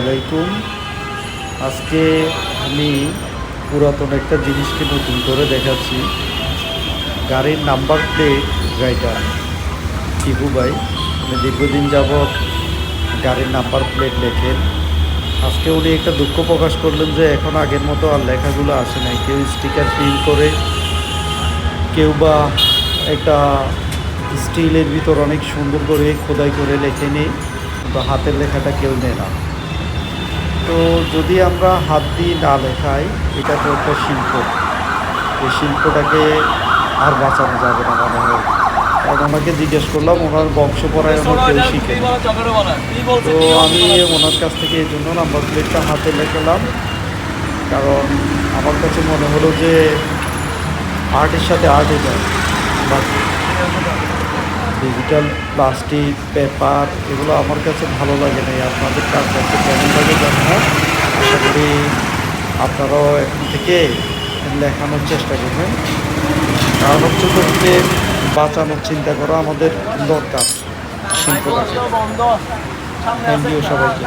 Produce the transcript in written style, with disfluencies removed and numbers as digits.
আলাইকুম। আজকে আমি পুরাতন একটা জিনিসকে নতুন করে দেখাচ্ছি। গাড়ির নাম্বার প্লেট রাইটার টিপু ভাই উনি দীর্ঘদিন যাবৎ গাড়ির নাম্বার প্লেট লেখেন। আজকে উনি একটা দুঃখ প্রকাশ করলেন যে এখন আগের মতো আর লেখাগুলো আসে নাই। কেউ স্টিকার প্রিন্ট করে, কেউ বা একটা স্টিলের ভিতর অনেক সুন্দর করে খোদাই করে লেখে নেই, কিন্তু হাতের লেখাটা কেউ নেয় না। তো যদি আমরা হাত দিয়ে না লেখাই, এটা তো একটা শিল্প। এই শিল্পটাকে আর বাঁচানো যাবে না মনে হয়। কারণ ওনাকে জিজ্ঞেস করলাম, ওনার বংশ পরায়ণও কেউ শিখে। তো আমি ওনার কাছ থেকে এই জন্য নাম্বার প্লেটটা হাতে লেখালাম, কারণ আমার কাছে মনে হলো যে আর্টের সাথে আর্টে যায়। বাট ডিজিটাল প্লাস্টিক পেপার এগুলো আমার কাছে ভালো লাগে না। আপনাদের কার কাছে কেমন লাগে জানি না। আশা করি আপনারাও এখন থেকে লেখানোর চেষ্টা করবেন, কারণ হচ্ছে যে বাঁচানোর চিন্তা করা আমাদের দরকার শিল্পটাকে। থ্যাংক ইউ সবাইকে।